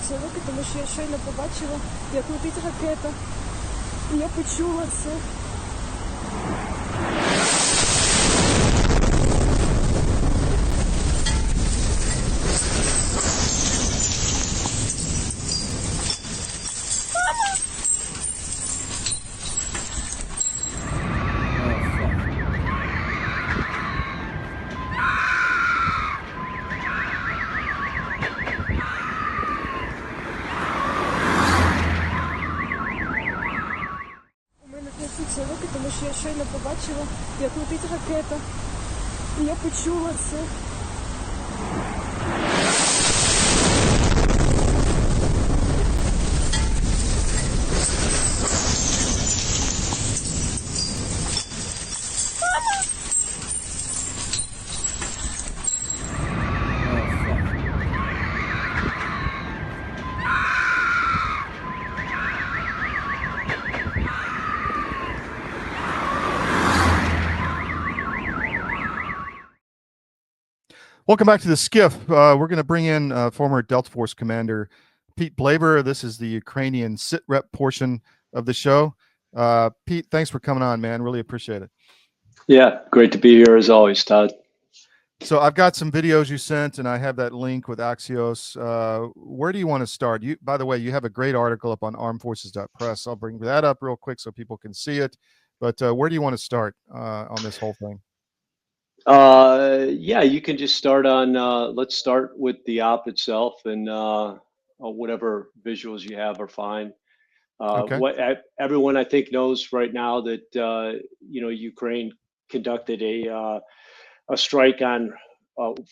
ці руки, тому що я щойно побачила, як летить ракета. І я почула це. Ці руки, тому що я щойно побачила, як летить ракета. І я почула це. Welcome back to the Skiff. We're going to bring in former Delta Force Commander Pete Blaber. This is the Ukrainian SitRep portion of the show. Pete, thanks for coming on, man. Really appreciate it. Yeah, great to be here as always, Todd. So I've got some videos you sent, and I have that link with Axios. Where do you want to start? By the way, you have a great article up on armedforces.press. I'll bring that up real quick so people can see it. But where do you want to start on this whole thing? Yeah, you can just start on, let's start with the op itself, and whatever visuals you have are fine. Okay. What everyone I think knows right now that Ukraine conducted a strike on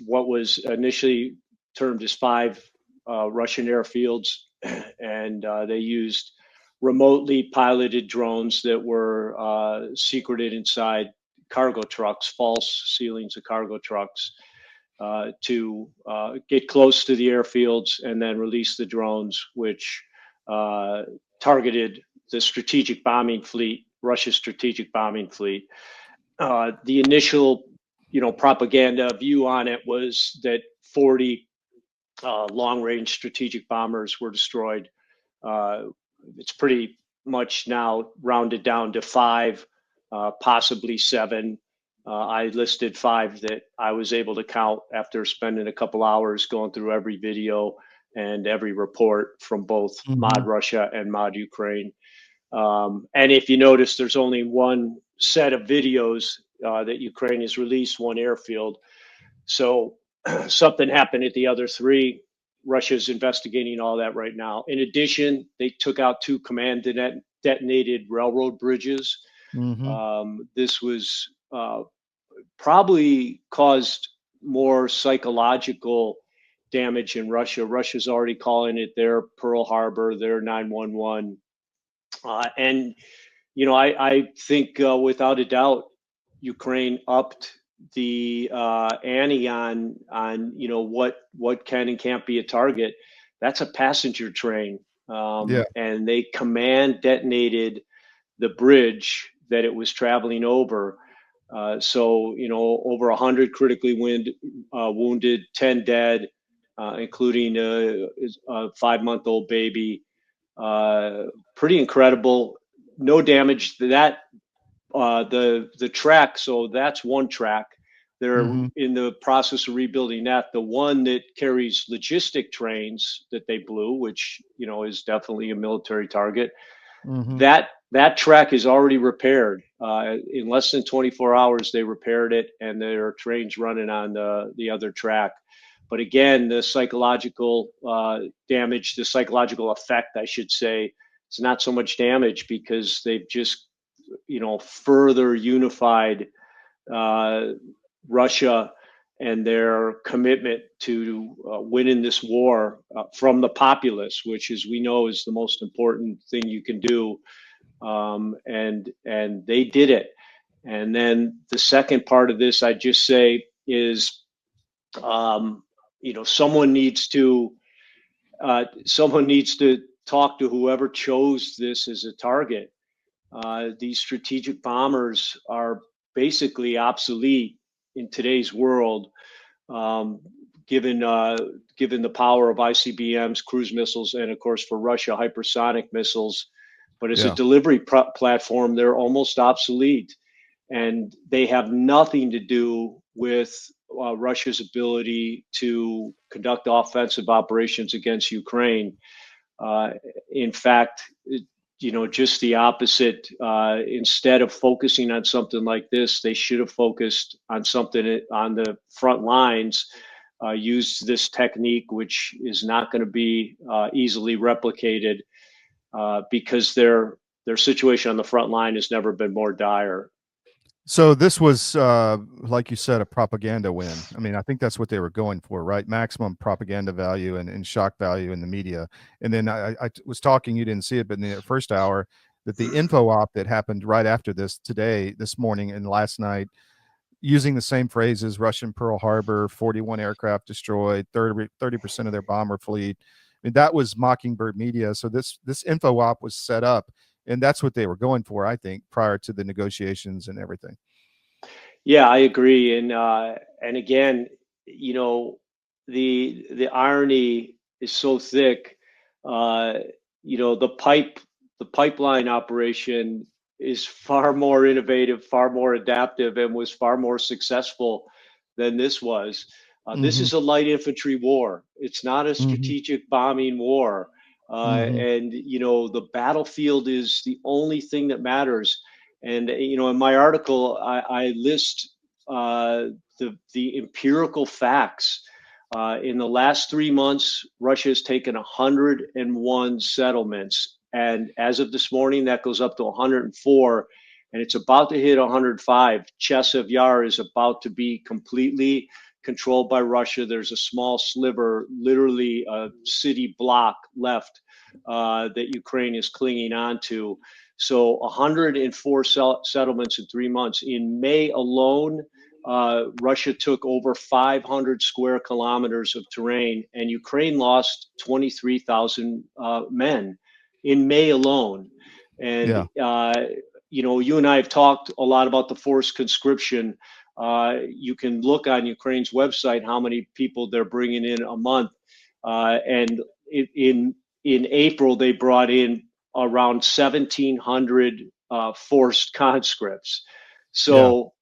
what was initially termed as 5 Russian airfields, and they used remotely piloted drones that were secreted inside cargo trucks, false ceilings of cargo trucks, to get close to the airfields and then release the drones, which targeted the strategic bombing fleet, Russia's strategic bombing fleet. The initial, propaganda view on it was that 40 long-range strategic bombers were destroyed. It's pretty much now rounded down to 5. Possibly 7. I listed 5 that I was able to count after spending a couple hours going through every video and every report from both Mod Russia and Mod Ukraine. And if you notice, there's only one set of videos that Ukraine has released, one airfield. So something happened at the other 3. Russia's investigating all that right now. In addition, they took out 2 command detonated railroad bridges. This was probably caused more psychological damage in Russia. Russia's already calling it their Pearl Harbor, their 911. And, I think without a doubt, Ukraine upped the ante on what can and can't be a target. That's a passenger train. And they command detonated the bridge that it was traveling over. So, over 100 critically wounded, 10 dead, including a 5-month-old baby. Pretty incredible. No damage to that. The track, so that's one track. They're in the process of rebuilding that. The one that carries logistic trains that they blew, which, is definitely a military target. That track is already repaired. In less than 24 hours, they repaired it, and there are trains running on the other track. But again, the psychological damage, the psychological effect, I should say, it's not so much damage because they've just, further unified Russia and their commitment to winning this war from the populace, which, as we know, is the most important thing you can do. And they did it. And then the second part of this, I'd just say, is, someone needs to talk to whoever chose this as a target. These strategic bombers are basically obsolete in today's world. given the power of ICBMs, cruise missiles, and of course for Russia, hypersonic missiles. But as a delivery platform, they're almost obsolete, and they have nothing to do with Russia's ability to conduct offensive operations against Ukraine. In fact, just the opposite. Instead of focusing on something like this, they should have focused on something on the front lines, used this technique, which is not going to be easily replicated, because their situation on the front line has never been more dire. So this was, like you said, a propaganda win. I mean, I think that's what they were going for, right? Maximum propaganda value and shock value in the media. And then I was talking, you didn't see it, but in the first hour, that the info op that happened right after this this morning and last night, using the same phrases: Russian Pearl Harbor, 41 aircraft destroyed, 30% of their bomber fleet. I mean, that was Mockingbird Media. So this info op was set up, and that's what they were going for, I think, prior to the negotiations and everything. Yeah, I agree. And again, the irony is so thick. The pipeline operation is far more innovative, far more adaptive, and was far more successful than this was. This is a light infantry war. It's not a strategic bombing war. And the battlefield is the only thing that matters. And in my article, I list the empirical facts. In the last 3 months, Russia has taken 101 settlements, and as of this morning, that goes up to 104, and it's about to hit 105. Chesev Yar is about to be completely controlled by Russia. There's a small sliver, literally a city block left, that Ukraine is clinging on to. So 104 settlements in 3 months. In May alone, Russia took over 500 square kilometers of terrain, and Ukraine lost 23,000 men in May alone. And, you and I have talked a lot about the forced conscription. You can look on Ukraine's website how many people they're bringing in a month. And in April, they brought in around 1,700 forced conscripts. So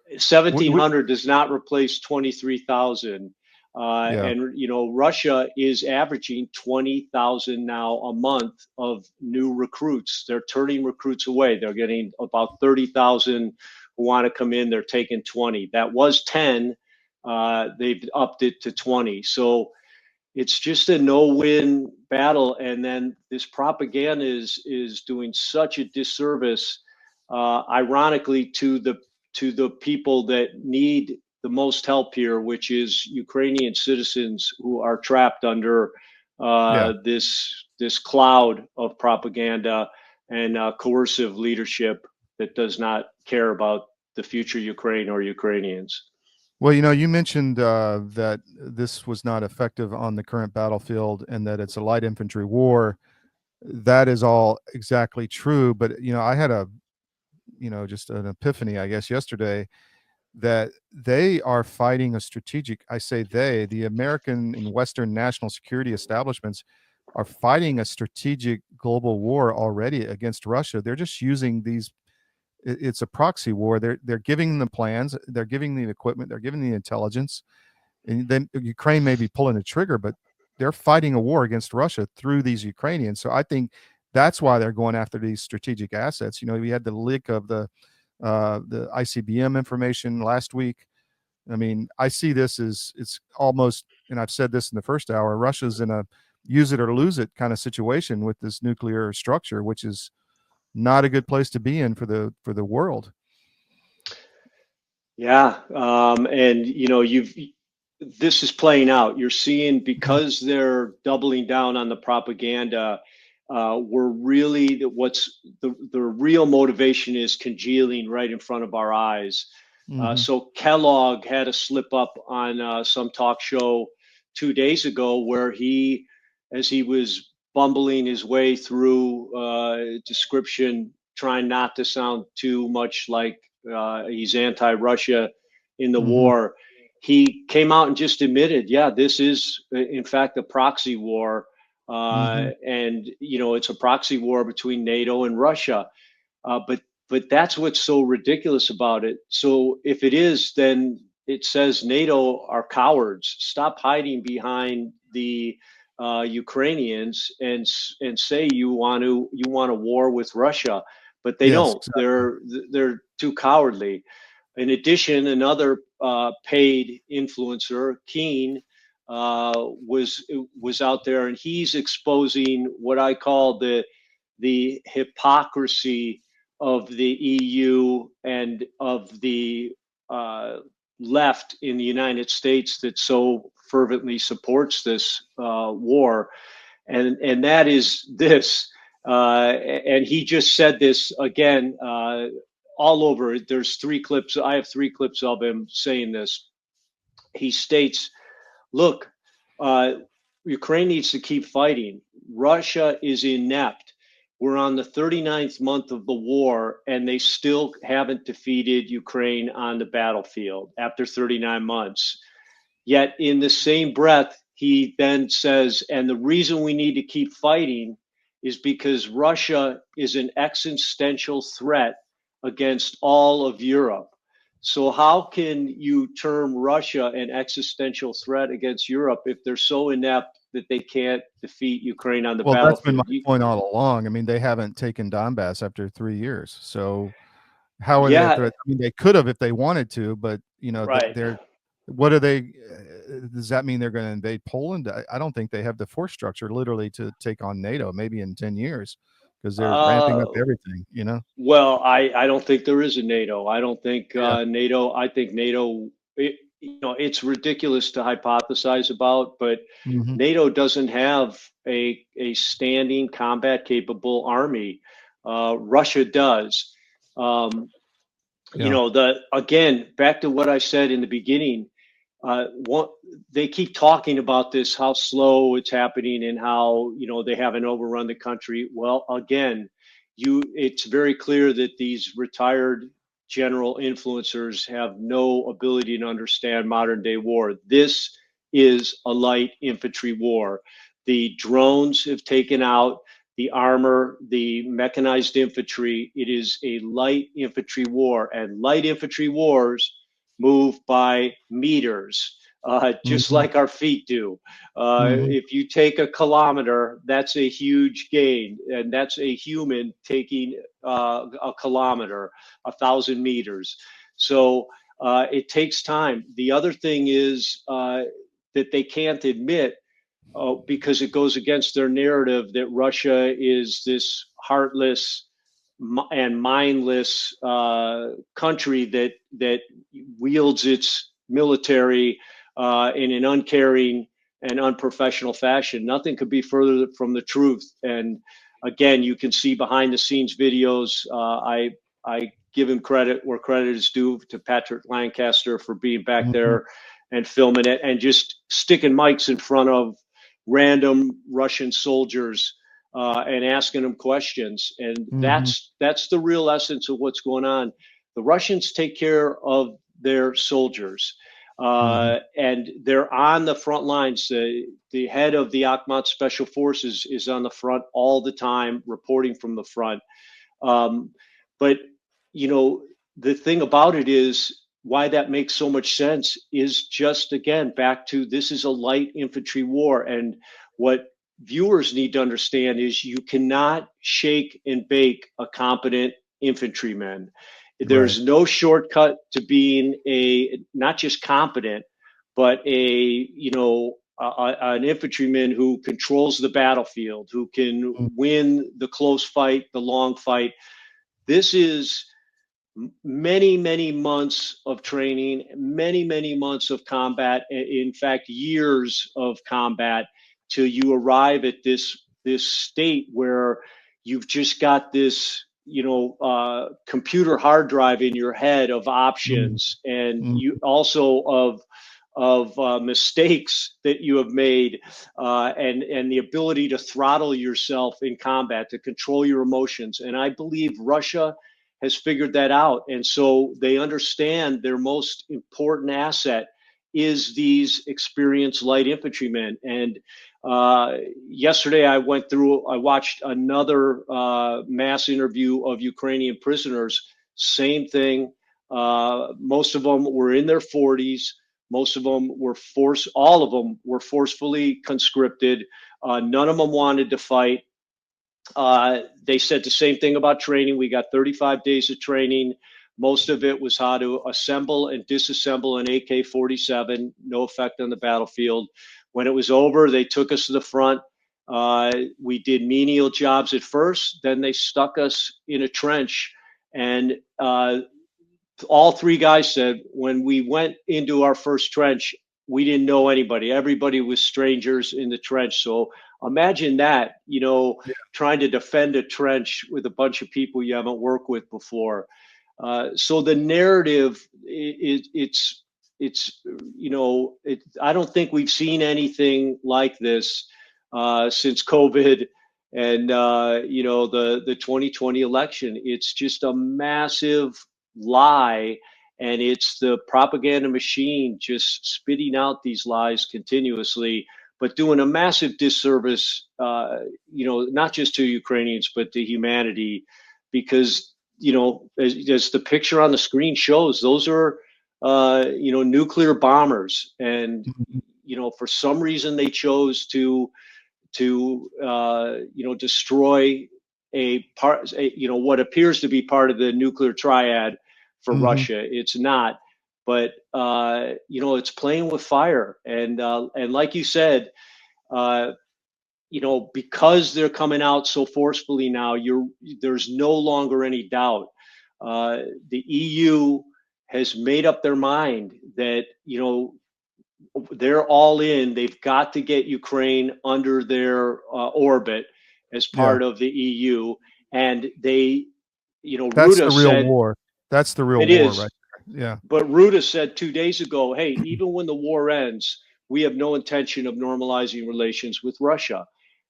1,700 does not replace 23,000. And, Russia is averaging 20,000 now a month of new recruits. They're turning recruits away. They're getting about 30,000 who want to come in. They're taking 20. That was 10. They've upped it to 20. So it's just a no-win battle. And then this propaganda is doing such a disservice, ironically, to the people that need the most help here, which is Ukrainian citizens who are trapped under this cloud of propaganda and coercive leadership that does not care about the future Ukraine or Ukrainians. Well, you mentioned that this was not effective on the current battlefield and that it's a light infantry war. That is all exactly true. But, I had just an epiphany, I guess, yesterday, that they are fighting a strategic, I say they, the American and Western national security establishments are fighting a strategic global war already against Russia. They're just using these. It's a proxy war. They're giving the plans, they're giving the equipment, they're giving the intelligence, and then Ukraine may be pulling the trigger, but they're fighting a war against Russia through these Ukrainians. So I think that's why they're going after these strategic assets. We had the leak of the ICBM information last week. I mean, I see this as it's almost, and I've said this in the first hour, Russia's in a use it or lose it kind of situation with this nuclear structure, which is not a good place to be in for the world. Yeah, and this is playing out. You're seeing, because they're doubling down on the propaganda. We're really the real motivation is congealing right in front of our eyes. So Kellogg had a slip up on some talk show 2 days ago where as he was bumbling his way through description, trying not to sound too much like he's anti-Russia in the war, he came out and just admitted, yeah, this is in fact a proxy war, and it's a proxy war between NATO and Russia. But that's what's so ridiculous about it. So if it is, then it says NATO are cowards. Stop hiding behind the Ukrainians and say you want a war with Russia, but they Yes, don't. exactly. They're too cowardly. In addition, another paid influencer, Keen, was out there, and he's exposing what I call the hypocrisy of the EU and of the left in the United States that so fervently supports this war, and that is this. And he just said this again all over. There's 3 clips. I have 3 clips of him saying this. He states, "Look, Ukraine needs to keep fighting. Russia is inept. We're on the 39th month of the war, and they still haven't defeated Ukraine on the battlefield after 39 months. Yet, in the same breath, he then says, and the reason we need to keep fighting is because Russia is an existential threat against all of Europe. So how can you term Russia an existential threat against Europe if they're so inept that they can't defeat Ukraine on the Well, that's been my battlefield?" point all along. I mean, they haven't taken Donbass after 3 years. So how are they a Yeah, threat? I mean, they could have if they wanted to, but right. they're what are they? Does that mean they're going to invade Poland? I don't think they have the force structure literally to take on NATO. Maybe in 10 years, because they're ramping Uh, up everything. well, I don't think there is a NATO. I don't think Yeah. NATO. I think NATO. It's ridiculous to hypothesize about, but Hmm. NATO doesn't have a standing combat capable army. Russia does. Um, Yeah. Again, back to what I said in the beginning. What they keep talking about this, how slow it's happening, and how they haven't overrun the country. Well, again, it's very clear that these retired general influencers have no ability to understand modern day war. This is a light infantry war. The drones have taken out the armor, the mechanized infantry. It is a light infantry war, and light infantry wars move by meters, just Hmm. like our feet do. Hmm. If you take a kilometer, that's a huge gain, and that's a human taking a kilometer, 1,000 meters. So it takes time. The other thing is that they can't admit, because it goes against their narrative that Russia is this heartless and mindless country that wields its military in an uncaring and unprofessional fashion. Nothing could be further from the truth. And again, you can see behind the scenes videos. I give him credit where credit is due to Patrick Lancaster for being back Hmm. there and filming it and just sticking mics in front of random Russian soldiers and asking them questions. And Hmm. that's the real essence of what's going on. The Russians take care of their soldiers, Hmm. and they're on the front lines. The head of the Akhmat Special Forces is on the front all the time, reporting from the front. But the thing about it is, why that makes so much sense is just, again, back to, this is a light infantry war. And what viewers need to understand is you cannot shake and bake a competent infantryman. Right. There's no shortcut to being not just competent, but an infantryman who controls the battlefield, who can Mm. win the close fight, the long fight. This is many, many months of training, many, many months of combat. In fact, years of combat till you arrive at this state where you've just got this computer hard drive in your head of Mm. options, and Mm. you also of mistakes that you have made, and the ability to throttle yourself in combat, to control your emotions. And I believe Russia has figured that out. And so they understand their most important asset is these experienced light infantrymen. And yesterday I watched another mass interview of Ukrainian prisoners. Same thing. Most of them were in their 40s. Most of them were all of them were forcefully conscripted. None of them wanted to fight. They said the same thing about training. We got 35 days of training. Most of it was how to assemble and disassemble an AK-47, no effect on the battlefield. When it was over, they took us to the front. We did menial jobs at first. Then they stuck us in a trench. And all three guys said, when we went into our first trench, we didn't know anybody. Everybody was strangers in the trench. So imagine that, trying to defend a trench with a bunch of people you haven't worked with before. So the narrative, I don't think we've seen anything like this since COVID and the 2020 election. It's just a massive lie, and it's the propaganda machine just spitting out these lies continuously, but doing a massive disservice, not just to Ukrainians but to humanity, because as the picture on the screen shows, those are nuclear bombers, and for some reason they chose to destroy what appears to be part of the nuclear triad for Russia. It's not, but it's playing with fire, and like you said, because they're coming out so forcefully now, there's no longer any doubt. The EU has made up their mind that they're all in. They've got to get Ukraine under their orbit as part of the EU, and they, that's Ruta the real said, war. That's the real it war, is. right there. Yeah. But Ruta said 2 days ago, hey, even when the war ends, we have no intention of normalizing relations with Russia.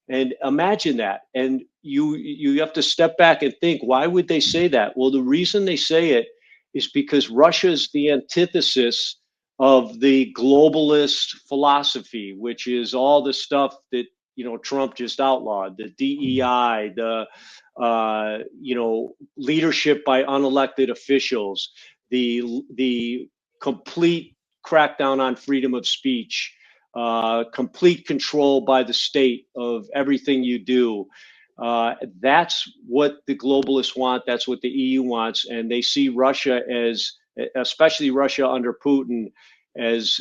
And imagine that. And you have to step back and think, why would they say that? Well, the reason they say it is because Russia is the antithesis of the globalist philosophy, which is all the stuff that Trump just outlawed, the DEI, the leadership by unelected officials, the complete crackdown on freedom of speech, complete control by the state of everything you do. That's what the globalists want. That's what the EU wants. And they see Russia as, especially Russia under Putin, as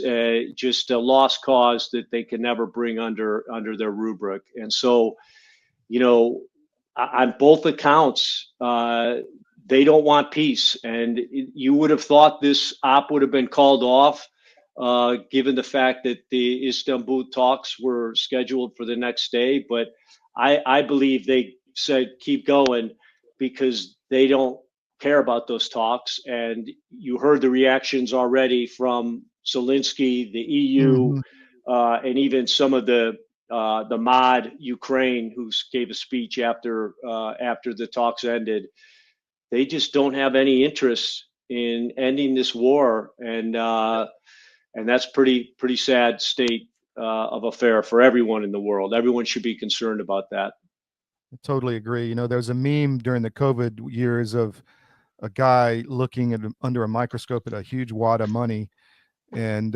just a lost cause that they can never bring under their rubric. And so, on both accounts, they don't want peace. And you would have thought this op would have been called off, given the fact that the Istanbul talks were scheduled for the next day. But I believe they said keep going because they don't care about those talks. And you heard the reactions already from Zelensky, the EU, and even some of the mod Ukraine, who gave a speech after the talks ended. They just don't have any interest in ending this war, and that's pretty sad state of affair for everyone in the world. Everyone should be concerned about that. I totally agree. There's a meme during the COVID years of a guy looking at under a microscope at a huge wad of money, and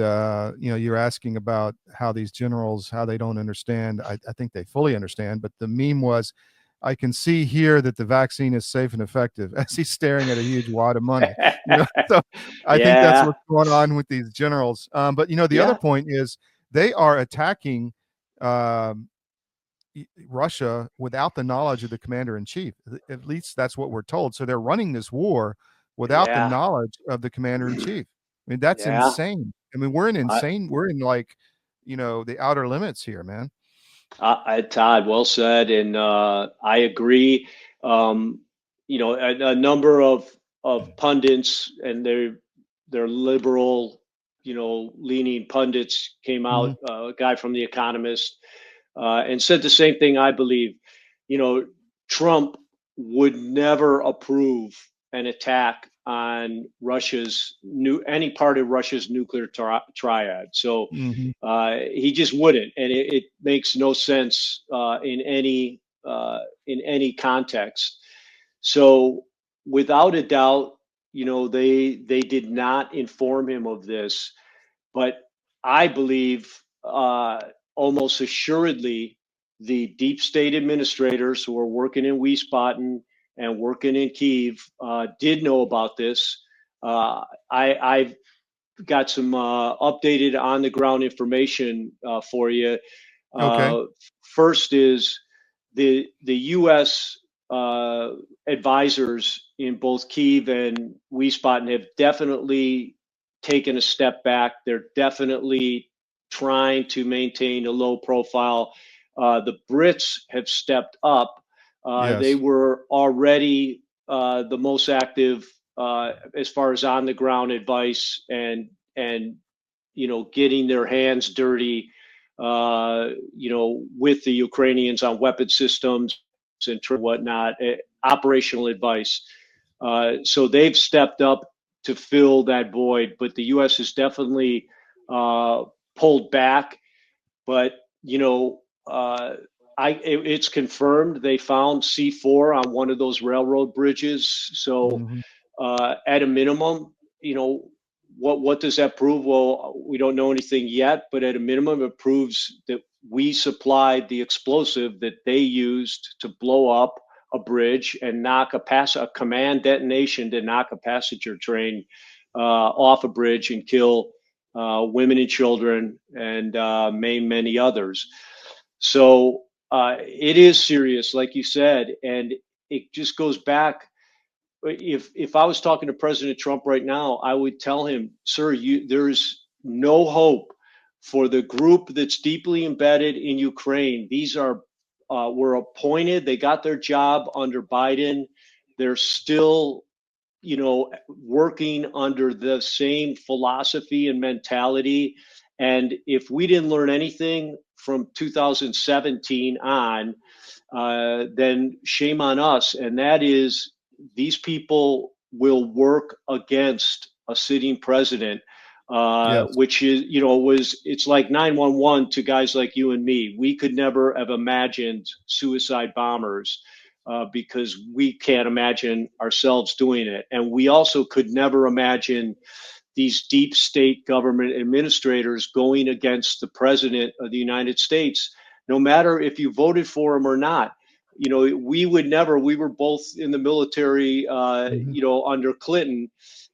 you're asking about how these generals, how they don't understand. I think they fully understand, but the meme was, I can see here that the vaccine is safe and effective, as he's staring at a huge wad of money. So I think that's what's going on with these generals. But the other point is they are attacking Russia without the knowledge of the commander in chief. At least that's what we're told. So they're running this war without the knowledge of the commander in chief. I mean, that's insane. I mean, we're in the outer limits here, man. Todd, well said, and I agree. A number of pundits, and they're liberal, leaning pundits, came out. A guy from The Economist, and said the same thing. I believe, Trump would never approve an attack on any part of Russia's nuclear triad. So Mhm. he just wouldn't, and it makes no sense in any context. So without a doubt, they did not inform him of this, but I believe almost assuredly the deep state administrators who are working in Wiesbaden and working in Kyiv did know about this. I've got some updated on the ground information for you. Okay. First is the U.S. Advisors in both Kyiv and Wiesbaden have definitely taken a step back. They're definitely trying to maintain a low profile. The Brits have stepped up. They Yes. were already the most active as far as on the ground advice and getting their hands dirty with the Ukrainians on weapon systems and whatnot, operational advice. So they've stepped up to fill that void, but the U.S. has definitely pulled back. But it's confirmed they found C4 on one of those railroad bridges. So Mhm. at a minimum, what does that prove? Well, we don't know anything yet, but at a minimum, it proves that we supplied the explosive that they used to blow up a bridge and knock a command detonation to knock a passenger train off a bridge and kill women and children and maim many others. So it is serious, like you said, and it just goes back. If I was talking to President Trump right now, I would tell him, sir, there's no hope for the group that's deeply embedded in Ukraine. These were appointed. They got their job under Biden. They're still, working under the same philosophy and mentality. And if we didn't learn anything from 2017 on, then shame on us. And that is, these people will work against a sitting president, Yes. which is, it's like 911 to guys like you and me. We could never have imagined suicide bombers because we can't imagine ourselves doing it. And we also could never imagine these deep state government administrators going against the president of the United States, no matter if you voted for him or not. We would never. We were both in the military, Mhm. under Clinton,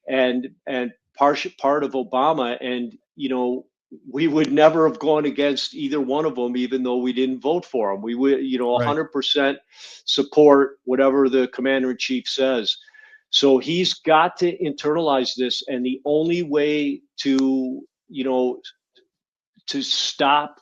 and part of Obama, and we would never have gone against either one of them, even though we didn't vote for them. We would, Right. 100% support whatever the commander in chief says. So he's got to internalize this, and the only way to stop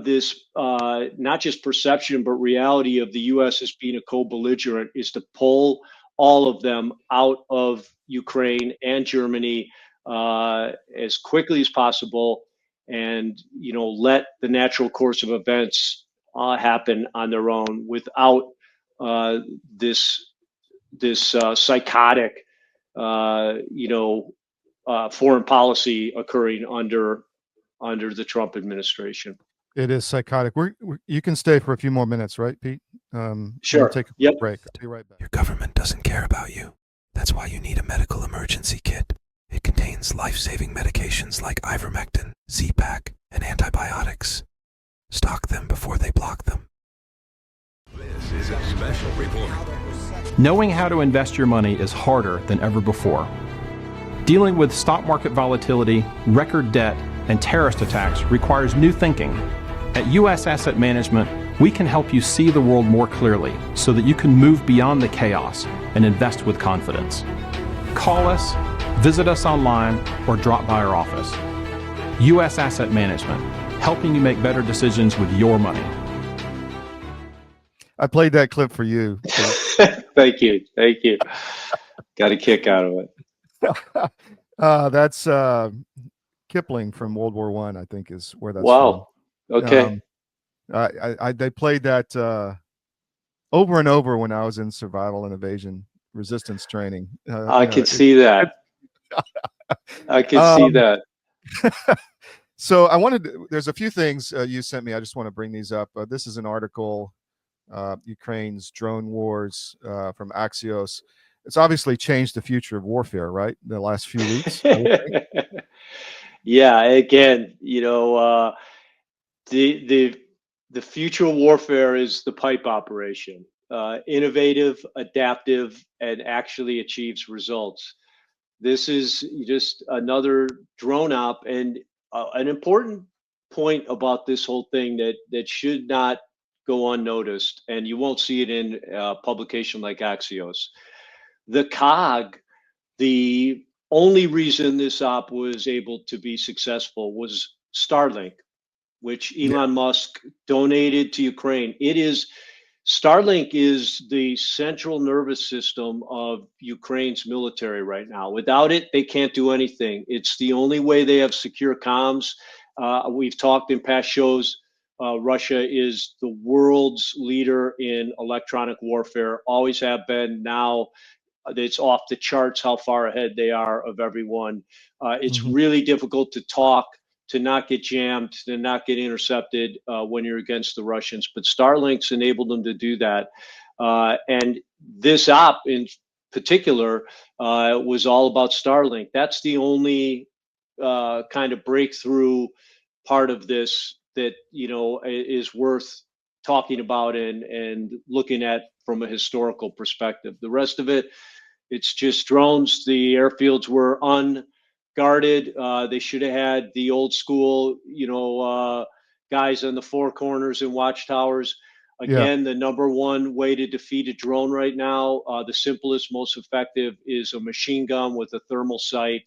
this not just perception but reality of the U.S. as being a co-belligerent is to pull all of them out of Ukraine and Germany as quickly as possible, and let the natural course of events happen on their own without this psychotic foreign policy occurring under the Trump administration. It is psychotic. You can stay for a few more minutes, right, Pete? I'm Sure. gonna take a Yep. break. I'll be right back. Your government doesn't care about you. That's why you need a medical emergency kit. It contains life-saving medications like ivermectin, Z-Pak, and antibiotics. Stock them before they block them. This is a special report. Knowing how to invest your money is harder than ever before. Dealing with stock market volatility, record debt, and terrorist attacks requires new thinking. At U.S. Asset Management, we can help you see the world more clearly so that you can move beyond the chaos and invest with confidence. Call us, visit us online, or drop by our office. U.S. Asset Management, helping you make better decisions with your money. I played that clip for you. Thank you. Got a kick out of it. That's Kipling from World War I think is where that's Wow. from. Okay. They played that over and over when I was in survival and evasion resistance training. I can see that. I can see that. So there's a few things you sent me. I just want to bring these up. This is an article, Ukraine's drone wars from Axios. It's obviously changed the future of warfare, right? The last few weeks. Yeah, again, the future of warfare is the pipe operation, innovative, adaptive, and actually achieves results. This is just another drone op, and an important point about this whole thing that should not go unnoticed, and you won't see it in a publication like Axios. The COG, the only reason this op was able to be successful was Starlink, which Elon Musk donated to Ukraine. Starlink is the central nervous system of Ukraine's military right now. Without it, they can't do anything. It's the only way they have secure comms. We've talked in past shows. Russia is the world's leader in electronic warfare, always have been. Now it's off the charts how far ahead they are of everyone. It's really difficult to talk, to not get jammed, to not get intercepted when you're against the Russians. But Starlink's enabled them to do that. And this op in particular was all about Starlink. That's the only kind of breakthrough part of this that, is worth talking about and looking at from a historical perspective. The rest of it, it's just drones. The airfields were unguarded. They should have had the old school, guys on the four corners and watchtowers. Again, the number one way to defeat a drone right now, the simplest, most effective, is a machine gun with a thermal sight.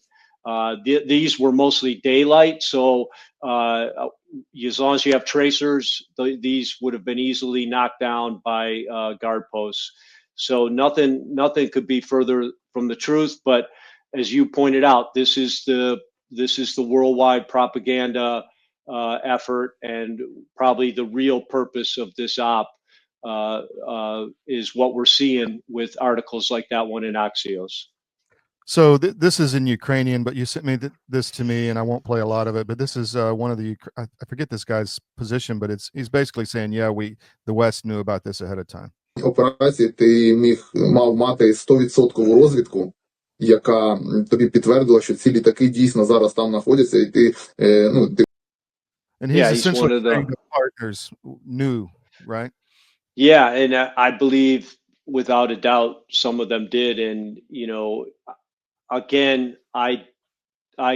These were mostly daylight, so as long as you have tracers, these would have been easily knocked down by guard posts. So nothing could be further from the truth. But as you pointed out, this is the worldwide propaganda effort, and probably the real purpose of this op is what we're seeing with articles like that one in Axios. So this is in Ukrainian, but you sent me this to me, and I won't play a lot of it. But this is one of the I forget this guy's position, but he's basically saying, the West knew about this ahead of time. Операції ти мав мати 100% розвідку, яка тобі підтвердила, що ці літаки дійсно зараз там знаходяться, і ти And he's essentially saying the partners knew, right? Yeah, and I believe without a doubt some of them did. And again, I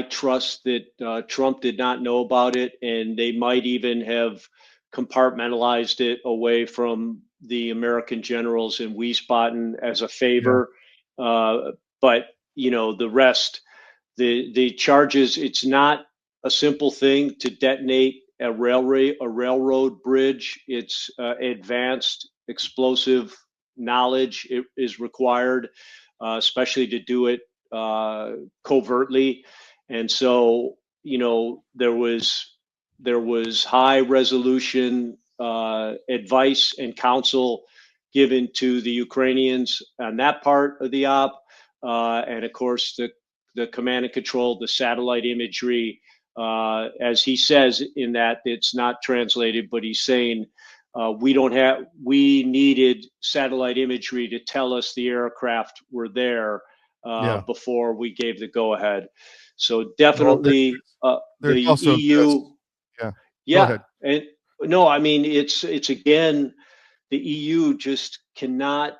trust that Trump did not know about it, and they might even have compartmentalized it away from the American generals in Wiesbaden as a favor. But the rest, the charges, it's not a simple thing to detonate a railroad bridge. It's advanced explosive knowledge is required, especially to do it covertly. And so there was high resolution advice and counsel given to the Ukrainians on that part of the op, and of course the command and control, the satellite imagery, as he says in that, it's not translated, but he's saying we needed satellite imagery to tell us the aircraft were there before we gave the go ahead. So definitely the EU. Go ahead. And no, I mean, it's again, the EU just cannot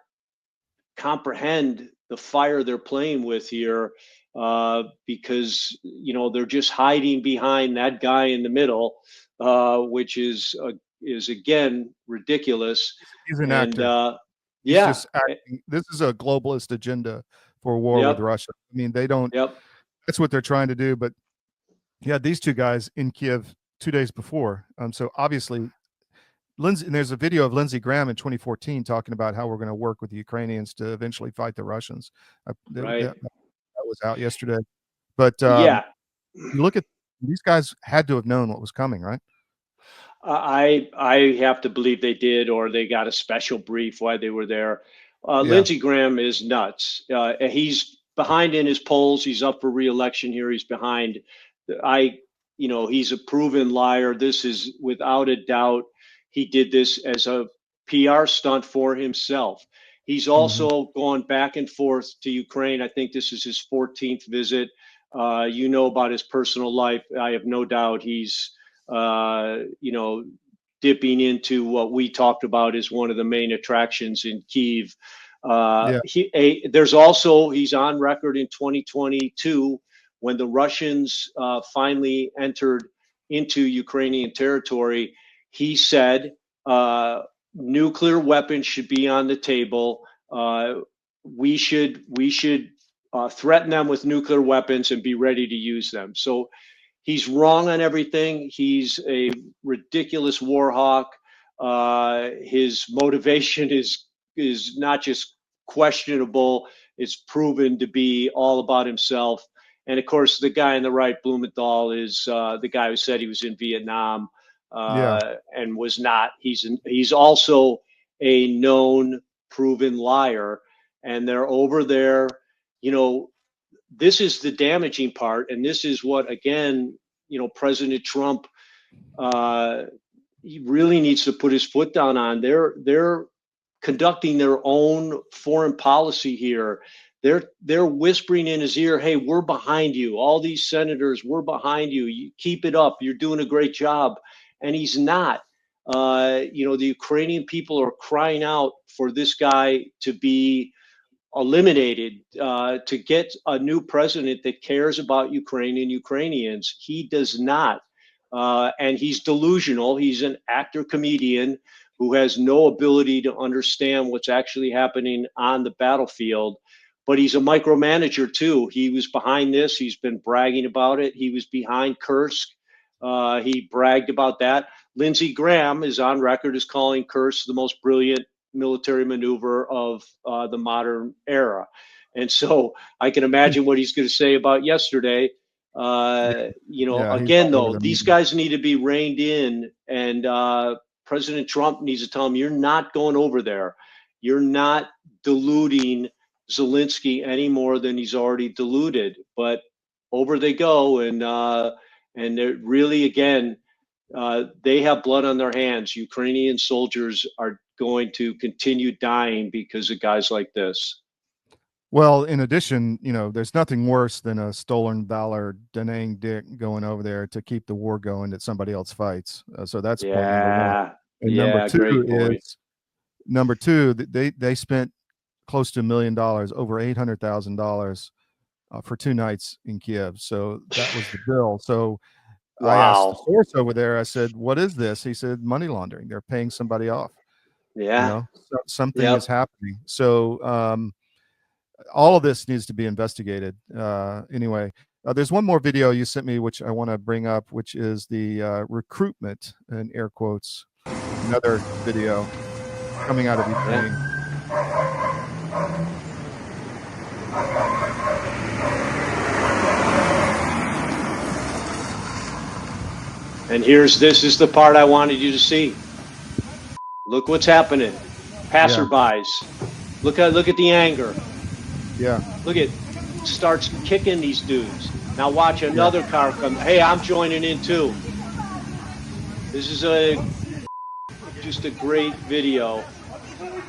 comprehend the fire they're playing with here, because they're just hiding behind that guy in the middle, which is again ridiculous. He's an actor. He's just acting. This is a globalist agenda for war with Russia. I mean, they don't. That's what they're trying to do. But these two guys in Kiev 2 days before. So obviously, Lindsey, and there's a video of Lindsey Graham in 2014 talking about how we're going to work with the Ukrainians to eventually fight the Russians. That was out yesterday. But you look at these guys had to have known what was coming, right? I have to believe they did, or they got a special brief while they were there. Lindsey Graham is nuts. He's behind in his polls. He's up for re-election here. He's behind. He's a proven liar. This is without a doubt. He did this as a PR stunt for himself. He's also gone back and forth to Ukraine. I think this is his 14th visit. About his personal life. I have no doubt he's, dipping into what we talked about as one of the main attractions in Kyiv. He's on record in 2022 when the Russians finally entered into Ukrainian territory. He said nuclear weapons should be on the table. We should threaten them with nuclear weapons and be ready to use them. So he's wrong on everything. He's a ridiculous war hawk. His motivation is not just questionable. It's proven to be all about himself. And of course, the guy on the right, Blumenthal, is the guy who said he was in Vietnam and was not. He's also a known, proven liar. And they're over there. This is the damaging part. And this is what, again, President Trump, he really needs to put his foot down on. They're conducting their own foreign policy here. They're whispering in his ear, hey, we're behind you. All these senators, we're behind you. You keep it up. You're doing a great job. And he's not. The Ukrainian people are crying out for this guy to be eliminated, to get a new president that cares about Ukraine and Ukrainians. He does not. And he's delusional. He's an actor comedian who has no ability to understand what's actually happening on the battlefield. But he's a micromanager too. He was behind this. He's been bragging about it. He was behind Kursk. He bragged about that. Lindsey Graham is on record as calling Kursk the most brilliant military maneuver of the modern era. And so I can imagine what he's going to say about yesterday. Again, though, these guys need to be reined in, and President Trump needs to tell them, you're not going over there. You're not deluding Zelensky any more than he's already deluded. But over they go, and they're really, again, they have blood on their hands. Ukrainian soldiers are going to continue dying because of guys like this. Well, in addition, there's nothing worse than a stolen valor, Danang Dick going over there to keep the war going that somebody else fights. So that's point number one. And number two, they spent close to $1 million, over $800,000 for 2 nights in Kiev. So that was the bill. So I asked the source over there, I said, what is this? He said, money laundering. They're paying somebody off. Something is happening. So all of this needs to be investigated. Anyway, there's one more video you sent me, which I want to bring up, which is the recruitment, in air quotes, another video coming out of Ukraine. And this is the part I wanted you to see. Look what's happening. Passerbys. Look at the anger. Look at, starts kicking these dudes. Now watch another car come. Hey, I'm joining in too. This is just a great video.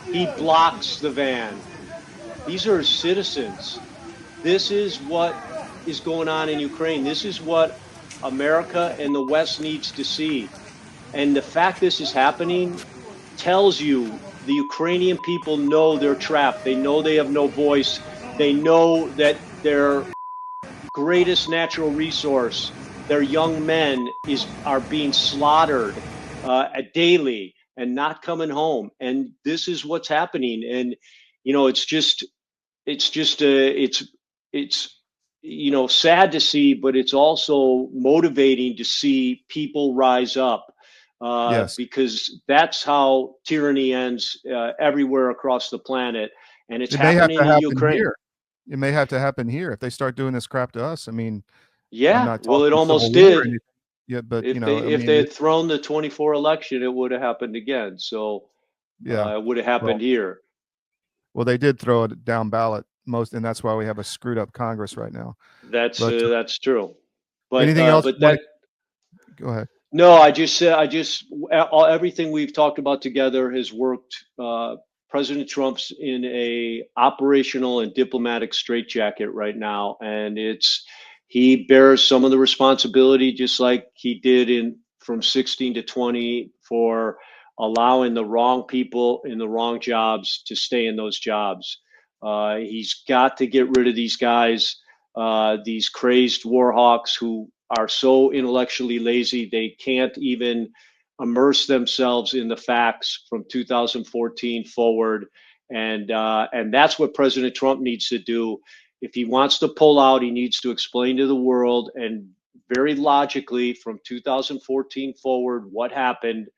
He blocks the van. These are citizens. This is what is going on in Ukraine. This is what America and the West needs to see. And the fact this is happening tells you the Ukrainian people know they're trapped. They know they have no voice. They know that their greatest natural resource, their young men, are being slaughtered daily and not coming home. And this is what's happening. And it's sad to see, but it's also motivating to see people rise up. Because that's how tyranny ends everywhere across the planet, and it's happening in Ukraine. Here. It may have to happen here if they start doing this crap to us. I mean, well, it almost did. Yeah, but if they had thrown the 24 election, it would have happened again. So it would have happened here. Well, they did throw it down ballot and that's why we have a screwed up Congress right now. That's But true. But anything else? but that Go ahead. no, everything we've talked about together has worked. President Trump's in a operational and diplomatic straitjacket right now, and he bears some of the responsibility, just like he did from 16 to 20, for allowing the wrong people in the wrong jobs to stay in those jobs. He's got to get rid of these guys, these crazed war hawks who are so intellectually lazy they can't even immerse themselves in the facts from 2014 forward, and that's what President Trump needs to do. If he wants to pull out, he needs to explain to the world, and very logically, from 2014 forward, what happened.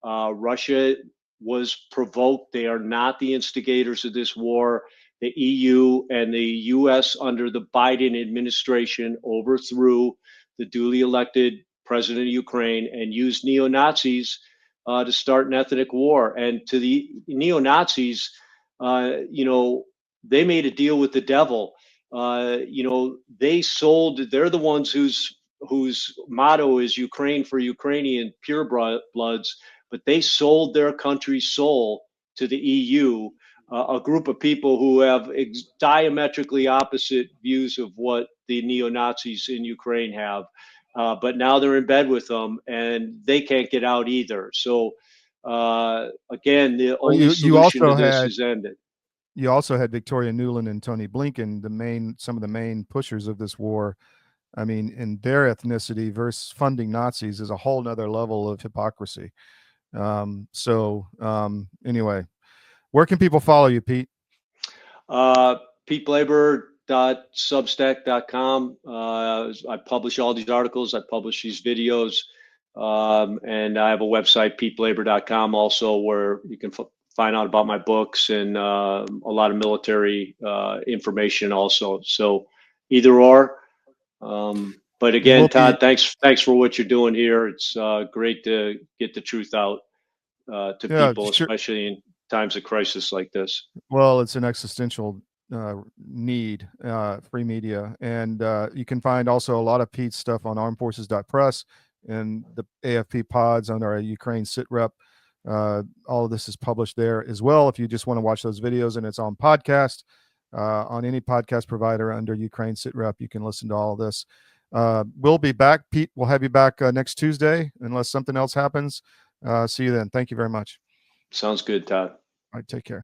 Russia was provoked. They are not the instigators of this war. The EU and the US under the Biden administration overthrew the duly elected president of Ukraine and used neo-Nazis to start an ethnic war. And to the neo-Nazis, they made a deal with the devil. They're the ones whose motto is Ukraine for Ukrainian purebloods, but they sold their country's soul to the EU, a group of people who have diametrically opposite views of what the neo-Nazis in Ukraine have. But now they're in bed with them, and they can't get out either. So, again, the only solution to this is ended. You also had Victoria Nuland and Tony Blinken, some of the main pushers of this war. I mean, in their ethnicity versus funding Nazis is a whole nother level of hypocrisy. Anyway, where can people follow you, Pete? PeteBlaber.substack.com. I publish all these articles. I publish these videos. And I have a website, PeteBlaber.com, also, where you can find out about my books and a lot of military information also. So either or. But again, Todd, thanks for what you're doing here. It's great to get the truth out to people, especially in times of crisis like this. Well, it's an existential need, free media. And you can find also a lot of Pete's stuff on armedforces.press and the AFP pods on our Ukraine SitRep. All of this is published there as well. If you just want to watch those videos, and it's on podcast, on any podcast provider under Ukraine SitRep, you can listen to all of this. We'll be back. Pete, we'll have you back next Tuesday, unless something else happens. See you then. Thank you very much. Sounds good, Todd. All right, take care.